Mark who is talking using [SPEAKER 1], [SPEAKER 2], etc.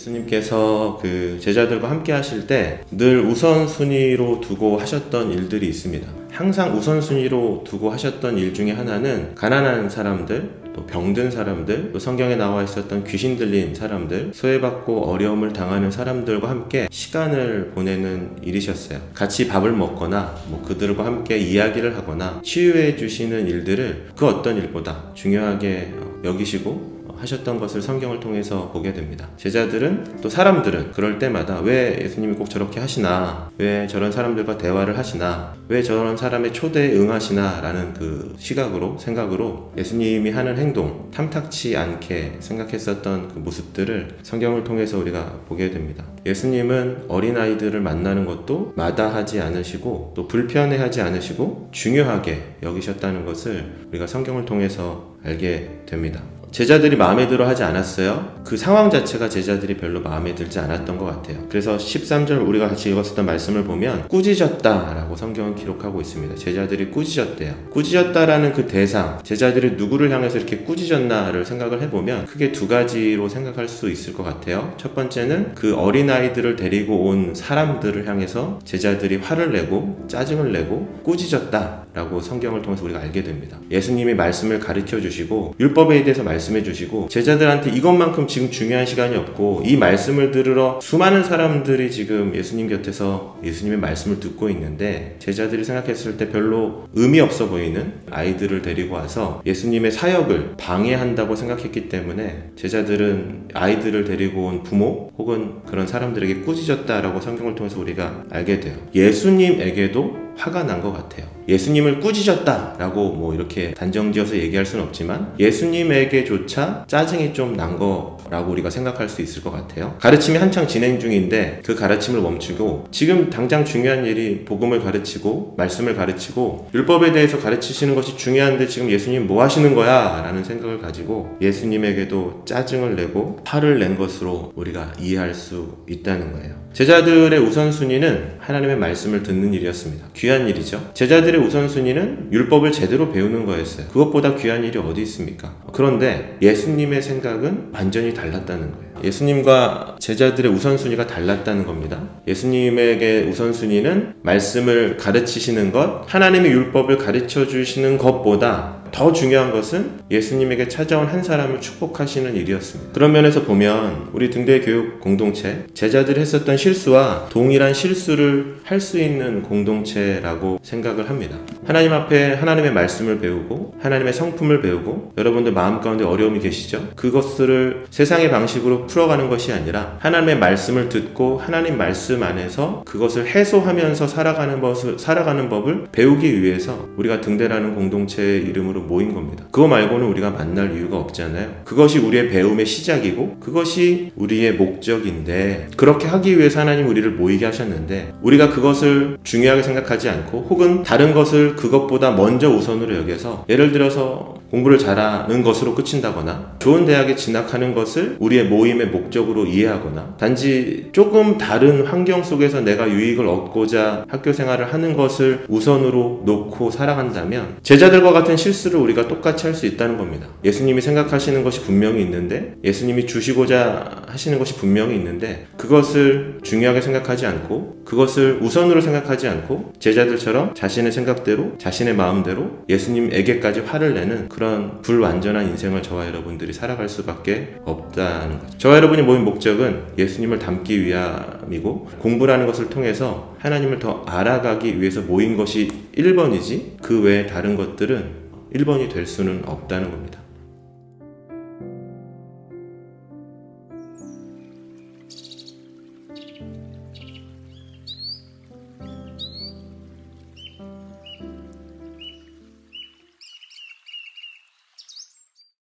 [SPEAKER 1] 예수님께서 그 제자들과 함께 하실 때 늘 우선순위로 두고 하셨던 일들이 있습니다. 항상 우선순위로 두고 하셨던 일 중에 하나는 가난한 사람들, 또 병든 사람들, 또 성경에 나와 있었던 귀신 들린 사람들, 소외받고 어려움을 당하는 사람들과 함께 시간을 보내는 일이셨어요. 같이 밥을 먹거나 그들과 함께 이야기를 하거나 치유해 주시는 일들을 그 어떤 일보다 중요하게 여기시고 하셨던 것을 성경을 통해서 보게 됩니다. 제자들은 또 사람들은 그럴 때마다 왜 예수님이 꼭 저렇게 하시나, 왜 저런 사람들과 대화를 하시나, 왜 저런 사람의 초대에 응하시나 라는 그 시각으로, 생각으로 예수님이 하는 행동, 탐탁치 않게 생각했었던 그 모습들을 성경을 통해서 우리가 보게 됩니다. 예수님은 어린아이들을 만나는 것도 마다하지 않으시고 또 불편해하지 않으시고 중요하게 여기셨다는 것을 우리가 성경을 통해서 알게 됩니다. 제자들이 마음에 들어 하지 않았어요. 그 상황 자체가 제자들이 별로 마음에 들지 않았던 것 같아요. 그래서 13절 우리가 같이 읽었었던 말씀을 보면 꾸짖었다 라고 성경은 기록하고 있습니다. 제자들이 꾸짖었대요. 꾸짖었다라는 그 대상, 제자들이 누구를 향해서 이렇게 꾸짖었나를 생각을 해보면 크게 두 가지로 생각할 수 있을 것 같아요. 첫 번째는 그 어린아이들을 데리고 온 사람들을 향해서 제자들이 화를 내고 짜증을 내고 꾸짖었다 라고 성경을 통해서 우리가 알게 됩니다. 예수님이 말씀을 가르쳐 주시고 율법에 대해서 말씀해 주시고 제자들한테 이것만큼 지금 중요한 시간이 없고 이 말씀을 들으러 수많은 사람들이 지금 예수님 곁에서 예수님의 말씀을 듣고 있는데 제자들이 생각했을 때 별로 의미 없어 보이는 아이들을 데리고 와서 예수님의 사역을 방해한다고 생각했기 때문에 제자들은 아이들을 데리고 온 부모 혹은 그런 사람들에게 꾸짖었다라고 성경을 통해서 우리가 알게 돼요. 예수님에게도 화가 난 것 같아요. 예수님을 꾸짖었다라고 이렇게 단정지어서 얘기할 수는 없지만 예수님에게조차 짜증이 좀 난 거라고 우리가 생각할 수 있을 것 같아요. 가르침이 한창 진행 중인데 그 가르침을 멈추고 지금 당장 중요한 일이 복음을 가르치고 말씀을 가르치고 율법에 대해서 가르치시는 것이 중요한데 지금 예수님 뭐 하시는 거야? 라는 생각을 가지고 예수님에게도 짜증을 내고 화를 낸 것으로 우리가 이해할 수 있다는 거예요. 제자들의 우선순위는 하나님의 말씀을 듣는 일이었습니다. 귀한 일이죠. 제자들의 우선순위는 율법을 제대로 배우는 거였어요. 그것보다 귀한 일이 어디 있습니까? 그런데 예수님의 생각은 완전히 달랐다는 거예요. 예수님과 제자들의 우선순위가 달랐다는 겁니다. 예수님에게 우선순위는 말씀을 가르치시는 것, 하나님의 율법을 가르쳐 주시는 것보다 더 중요한 것은 예수님에게 찾아온 한 사람을 축복하시는 일이었습니다. 그런 면에서 보면 우리 등대 교육 공동체, 제자들이 했었던 실수와 동일한 실수를 할 수 있는 공동체라고 생각을 합니다. 하나님 앞에 하나님의 말씀을 배우고 하나님의 성품을 배우고 여러분들 마음 가운데 어려움이 계시죠? 그것들을 세상의 방식으로 풀어가는 것이 아니라 하나님의 말씀을 듣고 하나님 말씀 안에서 그것을 해소하면서 살아가는 법을 배우기 위해서 우리가 등대라는 공동체의 이름으로 모인 겁니다. 그거 말고는 우리가 만날 이유가 없잖아요. 그것이 우리의 배움의 시작이고 그것이 우리의 목적인데 그렇게 하기 위해서 하나님 우리를 모이게 하셨는데 우리가 그것을 중요하게 생각하지 않고 혹은 다른 것을 그것보다 먼저 우선으로 여겨서 예를 들어서 공부를 잘하는 것으로 그친다거나 좋은 대학에 진학하는 것을 우리의 모임의 목적으로 이해하거나 단지 조금 다른 환경 속에서 내가 유익을 얻고자 학교 생활을 하는 것을 우선으로 놓고 살아간다면 제자들과 같은 실수를 우리가 똑같이 할 수 있다는 겁니다. 예수님이 생각하시는 것이 분명히 있는데 예수님이 주시고자 하시는 것이 분명히 있는데 그것을 중요하게 생각하지 않고 그것을 우선으로 생각하지 않고 제자들처럼 자신의 생각대로 자신의 마음대로 예수님에게까지 화를 내는 그런 불완전한 인생을 저와 여러분들이 살아갈 수밖에 없다는 거죠. 저와 여러분이 모인 목적은 예수님을 닮기 위함이고 공부라는 것을 통해서 하나님을 더 알아가기 위해서 모인 것이 1번이지 그 외에 다른 것들은 1번이 될 수는 없다는 겁니다.